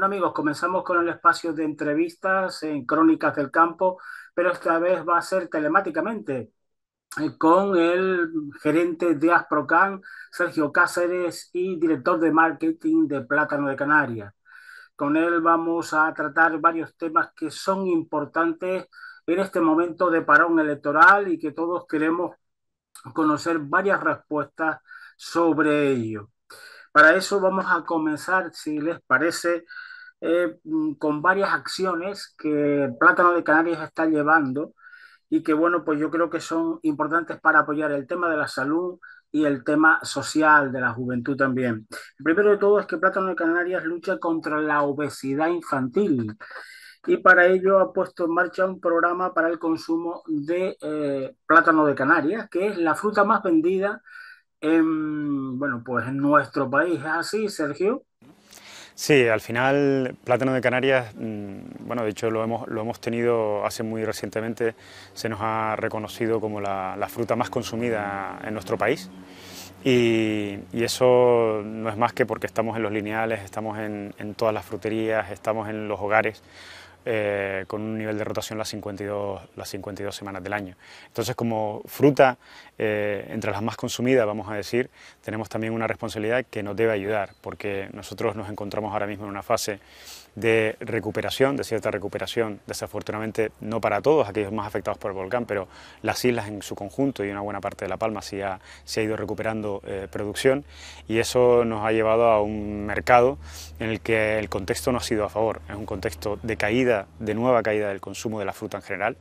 Bueno amigos, comenzamos con el espacio de entrevistas en Crónicas del Campo, pero esta vez va a ser telemáticamente con el gerente de Asprocan, Sergio Cáceres, y director de marketing de Plátano de Canarias. Con él vamos a tratar varios temas que son importantes en este momento de parón electoral y que todos queremos conocer varias respuestas sobre ello. Para eso vamos a comenzar, si les parece, con varias acciones que Plátano de Canarias está llevando y que, bueno, pues yo creo que son importantes para apoyar el tema de la salud y el tema social de la juventud también. El primero de todo es que Plátano de Canarias lucha contra la obesidad infantil y para ello ha puesto en marcha un programa para el consumo de plátano de Canarias, que es la fruta más vendida bueno, pues en nuestro país. ¿Es así, Sergio? Sí, al final plátano de Canarias, bueno, de hecho lo hemos tenido hace muy recientemente, se nos ha reconocido como la fruta más consumida en nuestro país y eso no es más que porque estamos en los lineales, estamos en todas las fruterías, estamos en los hogares, con un nivel de rotación las 52 semanas del año. Entonces, como fruta, entre las más consumidas, vamos a decir, tenemos también una responsabilidad que nos debe ayudar, porque nosotros nos encontramos ahora mismo en una fase de recuperación, de cierta recuperación, desafortunadamente no para todos aquellos más afectados por el volcán, pero las islas en su conjunto y una buena parte de La Palma se ha ido recuperando producción, y eso nos ha llevado a un mercado en el que el contexto no ha sido a favor. Es un contexto de caída, de nueva caída del consumo de la fruta en general.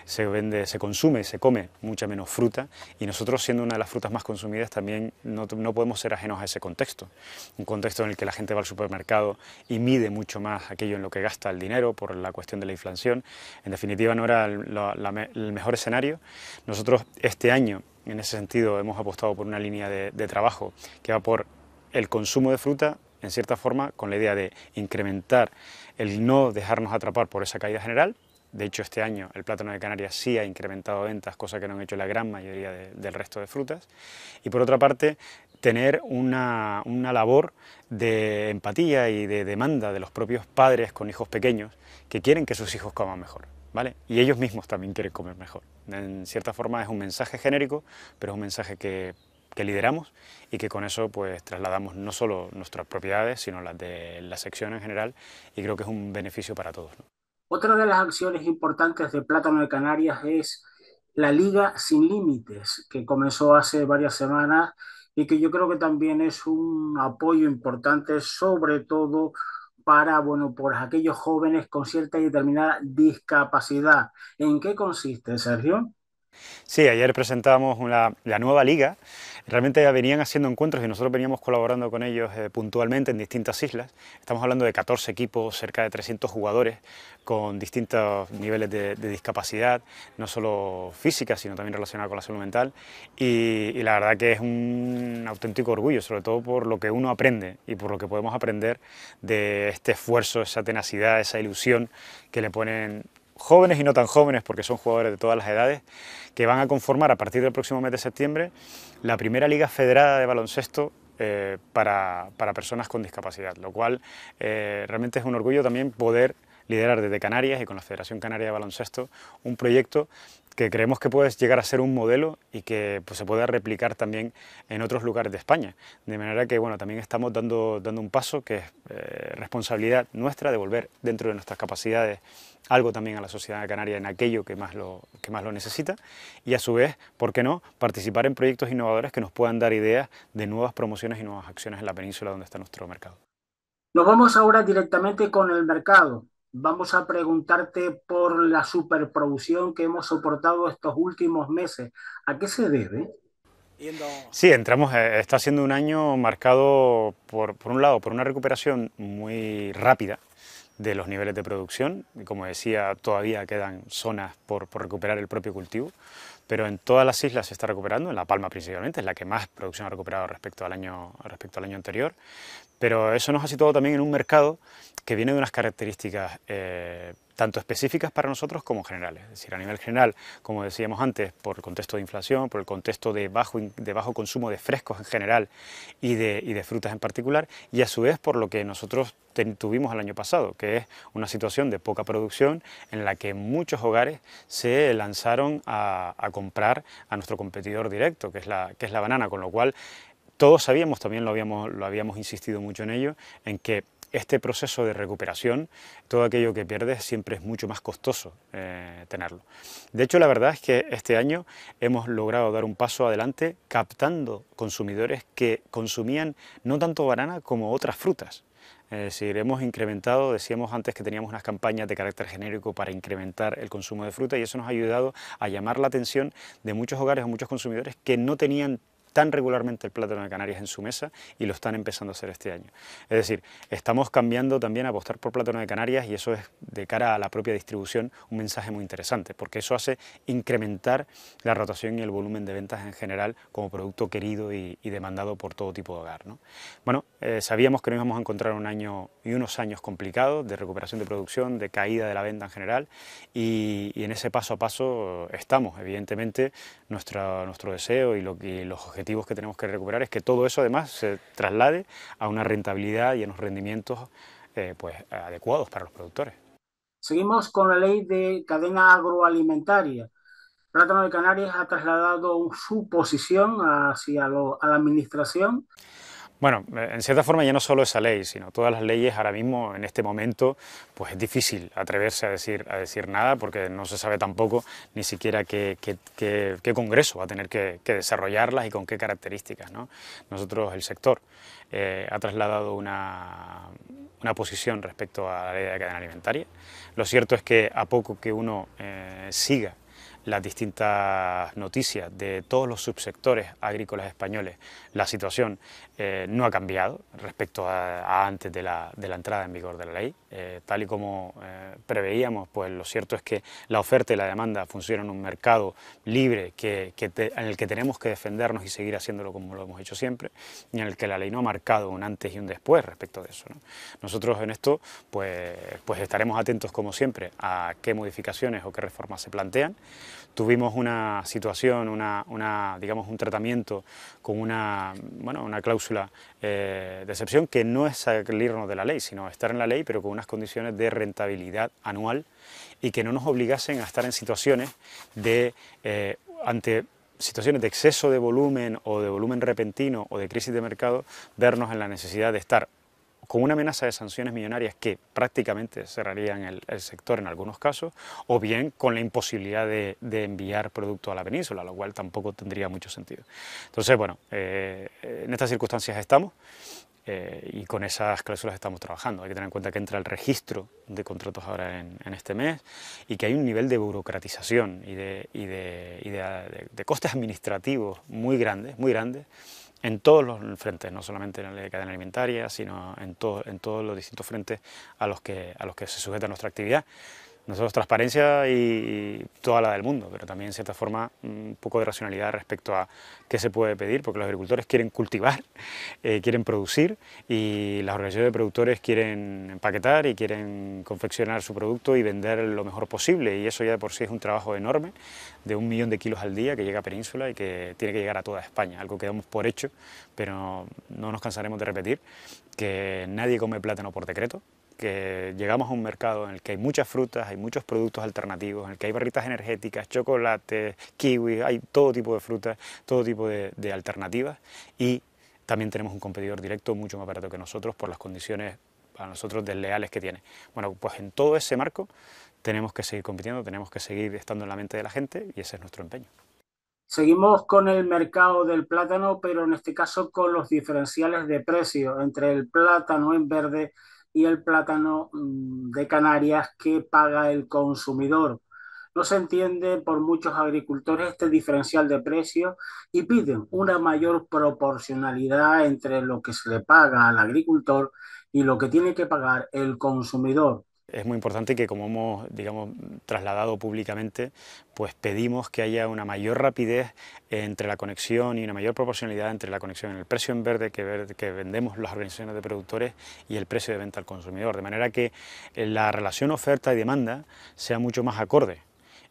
Se consume, se come mucha menos fruta, y nosotros, siendo una de las frutas más consumidas, también no podemos ser ajenos a ese contexto. Un contexto en el que la gente va al supermercado y mide mucho más aquello en lo que gasta el dinero por la cuestión de la inflación. En definitiva, no era el mejor escenario. Nosotros este año, en ese sentido, hemos apostado por una línea de trabajo que va por el consumo de fruta, en cierta forma, con la idea de incrementar el no dejarnos atrapar por esa caída general. De hecho, este año el plátano de Canarias sí ha incrementado ventas, cosa que no han hecho la gran mayoría del resto de frutas. Y por otra parte, tener una labor de empatía y de demanda de los propios padres con hijos pequeños que quieren que sus hijos coman mejor, ¿vale? Y ellos mismos también quieren comer mejor. En cierta forma es un mensaje genérico, pero es un mensaje que lideramos y que con eso pues trasladamos no solo nuestras propiedades, sino las de la sección en general, y creo que es un beneficio para todos, ¿no? Otra de las acciones importantes de Plátano de Canarias es la Liga Sin Límites, que comenzó hace varias semanas y que yo creo que también es un apoyo importante, sobre todo para, bueno, por aquellos jóvenes con cierta y determinada discapacidad. ¿En qué consiste, Sergio? Sí, ayer presentamos la nueva liga. Realmente ya venían haciendo encuentros y nosotros veníamos colaborando con ellos puntualmente en distintas islas. Estamos hablando de 14 equipos, cerca de 300 jugadores con distintos niveles de discapacidad, no solo física, sino también relacionada con la salud mental. Y la verdad que es un auténtico orgullo, sobre todo por lo que uno aprende y por lo que podemos aprender de este esfuerzo, esa tenacidad, esa ilusión que le ponen jóvenes y no tan jóvenes, porque son jugadores de todas las edades, que van a conformar a partir del próximo mes de septiembre la primera liga federada de baloncesto para personas con discapacidad, lo cual realmente es un orgullo también poder liderar desde Canarias y con la Federación Canaria de Baloncesto un proyecto que creemos que puede llegar a ser un modelo y que pues, se pueda replicar también en otros lugares de España. De manera que bueno, también estamos dando un paso que es responsabilidad nuestra, de devolver dentro de nuestras capacidades algo también a la sociedad canaria en aquello que más lo necesita, y a su vez, ¿por qué no?, participar en proyectos innovadores que nos puedan dar ideas de nuevas promociones y nuevas acciones en la península donde está nuestro mercado. Nos vamos ahora directamente con el mercado. Vamos a preguntarte por la superproducción que hemos soportado estos últimos meses. ¿A qué se debe? Sí, está siendo un año marcado por un lado por una recuperación muy rápida de los niveles de producción, y como decía, todavía quedan zonas por recuperar el propio cultivo, pero en todas las islas se está recuperando, en La Palma principalmente, es la que más producción ha recuperado respecto al año anterior, pero eso nos ha situado también en un mercado que viene de unas características tanto específicas para nosotros como generales. Es decir, a nivel general, como decíamos antes, por el contexto de inflación, por el contexto de bajo consumo de frescos en general y de frutas en particular, y a su vez por lo que nosotros tuvimos el año pasado, que es una situación de poca producción en la que muchos hogares se lanzaron a comprar a nuestro competidor directo, que es la banana, con lo cual todos sabíamos, también lo habíamos insistido mucho en ello, en que este proceso de recuperación, todo aquello que pierdes siempre es mucho más costoso tenerlo. De hecho, la verdad es que este año hemos logrado dar un paso adelante captando consumidores que consumían no tanto banana como otras frutas. Es decir, hemos incrementado, decíamos antes que teníamos unas campañas de carácter genérico para incrementar el consumo de fruta y eso nos ha ayudado a llamar la atención de muchos hogares o muchos consumidores que no tenían tan regularmente el plátano de Canarias en su mesa y lo están empezando a hacer este año. Es decir, estamos cambiando también a apostar por plátano de Canarias y eso es de cara a la propia distribución un mensaje muy interesante porque eso hace incrementar la rotación y el volumen de ventas en general como producto querido y demandado por todo tipo de hogar, ¿no? Bueno, sabíamos que nos íbamos a encontrar un año y unos años complicados de recuperación de producción, de caída de la venta en general y en ese paso a paso estamos. Evidentemente nuestro deseo y los objetivos que tenemos que recuperar es que todo eso además se traslade a una rentabilidad y a unos rendimientos pues, adecuados para los productores. Seguimos con la ley de cadena agroalimentaria. Plátano de Canarias ha trasladado su posición a la administración. Bueno, en cierta forma ya no solo esa ley, sino todas las leyes ahora mismo, en este momento, pues es difícil atreverse a decir nada porque no se sabe tampoco ni siquiera qué Congreso va a tener que desarrollarlas y con qué características, ¿no? Nosotros, el sector, ha trasladado una posición respecto a la ley de cadena alimentaria. Lo cierto es que a poco que uno siga las distintas noticias de todos los subsectores agrícolas españoles, la situación no ha cambiado respecto a antes de la entrada en vigor de la ley. Tal y como preveíamos, pues lo cierto es que la oferta y la demanda funcionan en un mercado libre en el que tenemos que defendernos y seguir haciéndolo como lo hemos hecho siempre, y en el que la ley no ha marcado un antes y un después respecto de eso, ¿no? Nosotros en esto pues estaremos atentos como siempre a qué modificaciones o qué reformas se plantean. Tuvimos una situación, digamos un tratamiento con una cláusula de excepción que no es salirnos de la ley, sino estar en la ley pero con unas condiciones de rentabilidad anual y que no nos obligasen a estar en situaciones ante situaciones de exceso de volumen o de volumen repentino o de crisis de mercado, vernos en la necesidad de estar con una amenaza de sanciones millonarias que prácticamente cerrarían el sector en algunos casos, o bien con la imposibilidad de enviar producto a la península, lo cual tampoco tendría mucho sentido. Entonces, bueno, en estas circunstancias estamos y con esas cláusulas estamos trabajando. Hay que tener en cuenta que entra el registro de contratos ahora en este mes y que hay un nivel de burocratización y de costes administrativos muy grandes, en todos los frentes, no solamente en la ley de cadena alimentaria, sino en todos los distintos frentes a los que se sujeta nuestra actividad. Nosotros transparencia y toda la del mundo, pero también en cierta forma un poco de racionalidad respecto a qué se puede pedir, porque los agricultores quieren cultivar, quieren producir y las organizaciones de productores quieren empaquetar y quieren confeccionar su producto y vender lo mejor posible, y eso ya de por sí es un trabajo enorme de 1 millón de kilos al día que llega a Península y que tiene que llegar a toda España, algo que damos por hecho, pero no nos cansaremos de repetir que nadie come plátano por decreto, que llegamos a un mercado en el que hay muchas frutas, hay muchos productos alternativos, en el que hay barritas energéticas, chocolates, kiwis, hay todo tipo de frutas, todo tipo de alternativas y también tenemos un competidor directo mucho más barato que nosotros por las condiciones a nosotros desleales que tiene. Bueno, pues en todo ese marco tenemos que seguir compitiendo, tenemos que seguir estando en la mente de la gente y ese es nuestro empeño. Seguimos con el mercado del plátano, pero en este caso con los diferenciales de precio entre el plátano en verde y el plátano de Canarias que paga el consumidor. No se entiende por muchos agricultores este diferencial de precio y piden una mayor proporcionalidad entre lo que se le paga al agricultor y lo que tiene que pagar el consumidor. Es muy importante que, como hemos, digamos, trasladado públicamente, pues pedimos que haya una mayor rapidez entre la conexión y una mayor proporcionalidad entre la conexión en el precio en verde que vendemos las organizaciones de productores y el precio de venta al consumidor, de manera que la relación oferta y demanda sea mucho más acorde.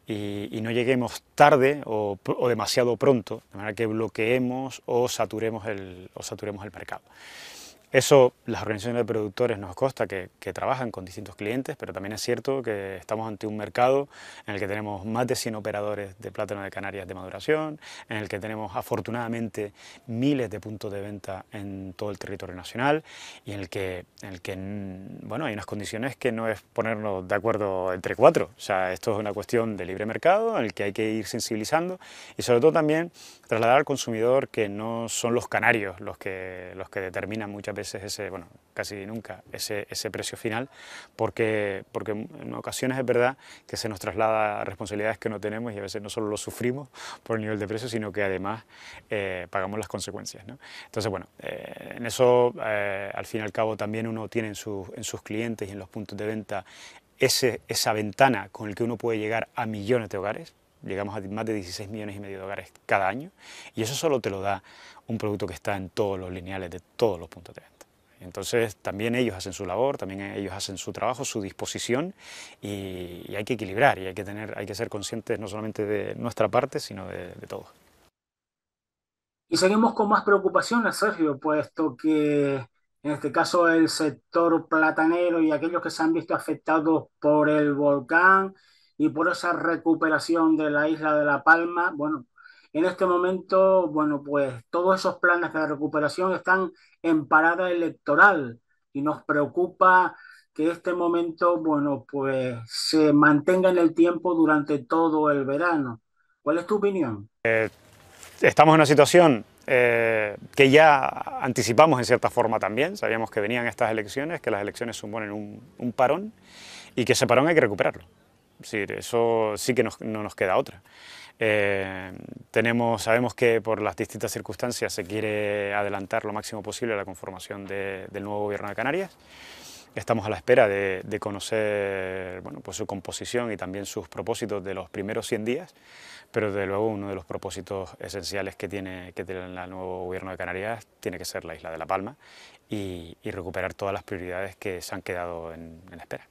Y no lleguemos tarde o demasiado pronto, de manera que bloqueemos o saturemos el mercado. Eso, las organizaciones de productores nos consta que trabajan con distintos clientes, pero también es cierto que estamos ante un mercado en el que tenemos más de 100 operadores de plátano de Canarias de maduración, en el que tenemos afortunadamente miles de puntos de venta en todo el territorio nacional y en el que bueno, hay unas condiciones que no es ponernos de acuerdo entre cuatro. O sea, esto es una cuestión de libre mercado en el que hay que ir sensibilizando y sobre todo también trasladar al consumidor que no son los canarios los que determinan muchas veces bueno, casi nunca ese precio final, porque en ocasiones es verdad que se nos traslada responsabilidades que no tenemos y a veces no solo lo sufrimos por el nivel de precio, sino que además pagamos las consecuencias, ¿no? Entonces, bueno, en eso al fin y al cabo también uno tiene en sus clientes y en los puntos de venta esa ventana con el que uno puede llegar a millones de hogares. Llegamos a más de 16 millones y medio de hogares cada año y eso solo te lo da un producto que está en todos los lineales de todos los puntos de venta. Entonces también ellos hacen su labor, también ellos hacen su trabajo, su disposición y hay que equilibrar y hay que ser conscientes no solamente de nuestra parte, sino de todos. Y seguimos con más preocupaciones, Sergio, puesto que en este caso el sector platanero y aquellos que se han visto afectados por el volcán y por esa recuperación de la isla de La Palma, bueno, en este momento, bueno, pues todos esos planes de recuperación están en parada electoral y nos preocupa que este momento, bueno, pues se mantenga en el tiempo durante todo el verano. ¿Cuál es tu opinión? Estamos en una situación que ya anticipamos en cierta forma también, sabíamos que venían estas elecciones, que las elecciones suponen un parón y que ese parón hay que recuperarlo. Es decir, eso sí que no nos queda otra. Sabemos que por las distintas circunstancias se quiere adelantar lo máximo posible la conformación del nuevo gobierno de Canarias. Estamos a la espera de conocer, bueno, pues su composición y también sus propósitos de los primeros 100 días, pero desde luego uno de los propósitos esenciales que tiene el nuevo gobierno de Canarias tiene que ser la isla de La Palma y recuperar todas las prioridades que se han quedado en espera.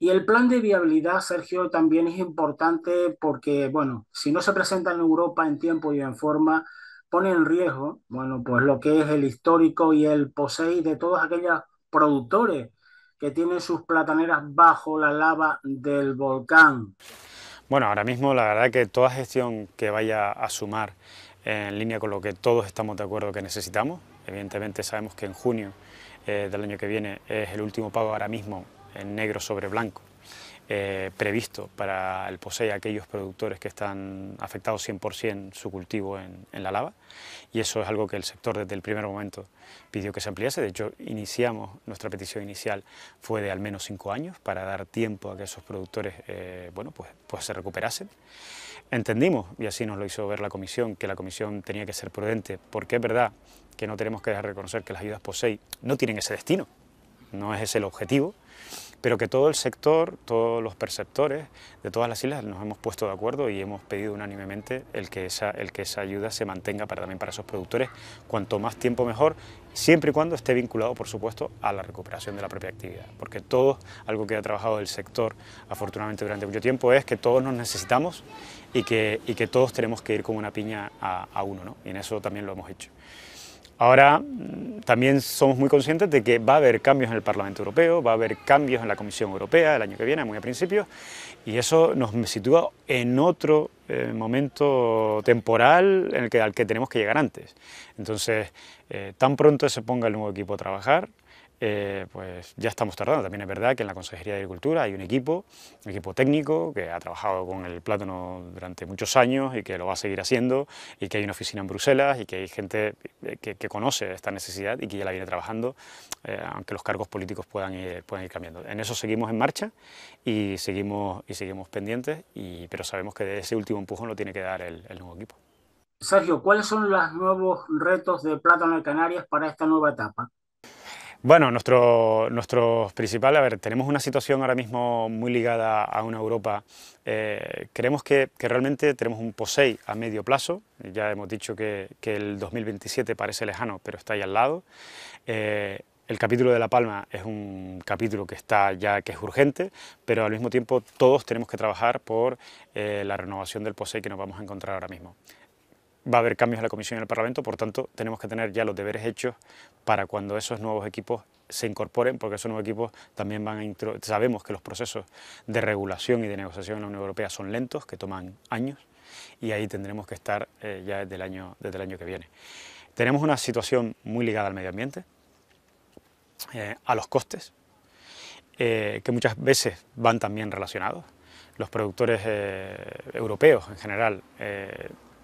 Y el plan de viabilidad, Sergio, también es importante porque, bueno, si no se presenta en Europa en tiempo y en forma, pone en riesgo, bueno, pues lo que es el histórico y el POSEI de todos aquellos productores que tienen sus plataneras bajo la lava del volcán. Bueno, ahora mismo la verdad que toda gestión que vaya a sumar en línea con lo que todos estamos de acuerdo que necesitamos, evidentemente sabemos que en junio del año que viene es el último pago ahora mismo en negro sobre blanco previsto para el POSEI a aquellos productores que están afectados 100% su cultivo en la lava, y eso es algo que el sector desde el primer momento pidió que se ampliase. De hecho, nuestra petición inicial fue de al menos 5 años para dar tiempo a que esos productores bueno, pues se recuperasen. Entendimos, y así nos lo hizo ver la Comisión, que la Comisión tenía que ser prudente, porque es verdad que no tenemos que dejar de reconocer que las ayudas POSEI no tienen ese destino, no es ese el objetivo, pero que todo el sector, todos los perceptores de todas las islas nos hemos puesto de acuerdo y hemos pedido unánimemente el que esa ayuda se mantenga también para esos productores, cuanto más tiempo mejor, siempre y cuando esté vinculado, por supuesto, a la recuperación de la propia actividad. Porque algo que ha trabajado el sector afortunadamente durante mucho tiempo es que todos nos necesitamos y que todos tenemos que ir como una piña a uno, ¿no? Y en eso también lo hemos hecho. Ahora también somos muy conscientes de que va a haber cambios en el Parlamento Europeo, va a haber cambios en la Comisión Europea el año que viene, muy a principios, y eso nos sitúa en otro momento temporal al que tenemos que llegar antes. Entonces, tan pronto se ponga el nuevo equipo a trabajar, pues ya estamos tardando. También es verdad que en la Consejería de Agricultura hay un equipo técnico que ha trabajado con el plátano durante muchos años y que lo va a seguir haciendo, y que hay una oficina en Bruselas y que hay gente que conoce esta necesidad y que ya la viene trabajando, aunque los cargos políticos puedan ir cambiando. En eso seguimos en marcha y seguimos pendientes, pero sabemos que de ese último empujón lo tiene que dar el nuevo equipo. Sergio, ¿cuáles son los nuevos retos de Plátano de Canarias para esta nueva etapa? Bueno, nuestro principal, a ver, tenemos una situación ahora mismo muy ligada a una Europa. Creemos que realmente tenemos un POSEI a medio plazo. Ya hemos dicho que el 2027 parece lejano, pero está ahí al lado. El capítulo de La Palma es un capítulo que está ya, que es urgente, pero al mismo tiempo todos tenemos que trabajar por la renovación del POSEI que nos vamos a encontrar ahora mismo. Va a haber cambios en la Comisión y en el Parlamento, por tanto tenemos que tener ya los deberes hechos para cuando esos nuevos equipos se incorporen, porque esos nuevos equipos también van a... Sabemos que los procesos de regulación y de negociación en la Unión Europea son lentos, que toman años, y ahí tendremos que estar ya desde el año que viene. Tenemos una situación muy ligada al medio ambiente, a los costes, que muchas veces van también relacionados. Los productores europeos en general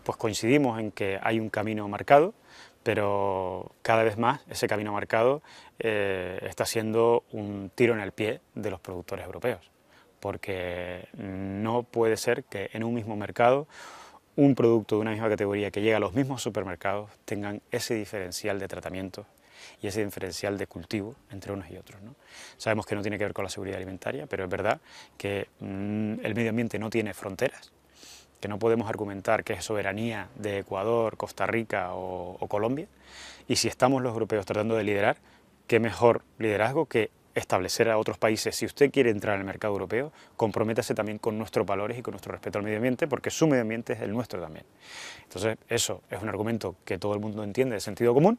pues coincidimos en que hay un camino marcado, pero cada vez más ese camino marcado está siendo un tiro en el pie de los productores europeos, porque no puede ser que en un mismo mercado un producto de una misma categoría que llega a los mismos supermercados tengan ese diferencial de tratamiento y ese diferencial de cultivo entre unos y otros, ¿no? Sabemos que no tiene que ver con la seguridad alimentaria, pero es verdad que el medio ambiente no tiene fronteras, que no podemos argumentar que es soberanía de Ecuador, Costa Rica o Colombia, y si estamos los europeos tratando de liderar, qué mejor liderazgo que establecer a otros países, si usted quiere entrar en el mercado europeo, comprométase también con nuestros valores y con nuestro respeto al medio ambiente, porque su medio ambiente es el nuestro también. Entonces, eso es un argumento que todo el mundo entiende de sentido común,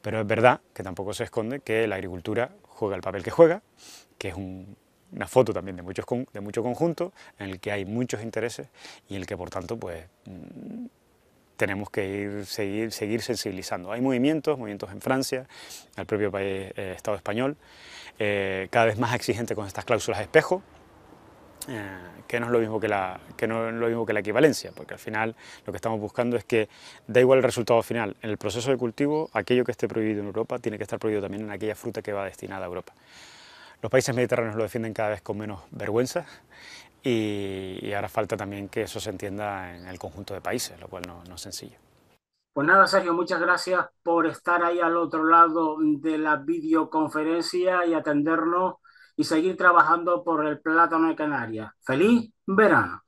pero es verdad que tampoco se esconde que la agricultura juega el papel que juega, que es una foto también de mucho conjunto, en el que hay muchos intereses y en el que, por tanto, pues tenemos que seguir sensibilizando. Hay movimientos en Francia, el propio país, Estado español, cada vez más exigente con estas cláusulas espejo, que no es lo mismo que no es lo mismo que la equivalencia, porque al final lo que estamos buscando es que da igual el resultado final. En el proceso de cultivo, aquello que esté prohibido en Europa tiene que estar prohibido también en aquella fruta que va destinada a Europa. Los países mediterráneos lo defienden cada vez con menos vergüenza y ahora falta también que eso se entienda en el conjunto de países, lo cual no es sencillo. Pues nada, Sergio, muchas gracias por estar ahí al otro lado de la videoconferencia y atendernos y seguir trabajando por el plátano de Canarias. ¡Feliz verano!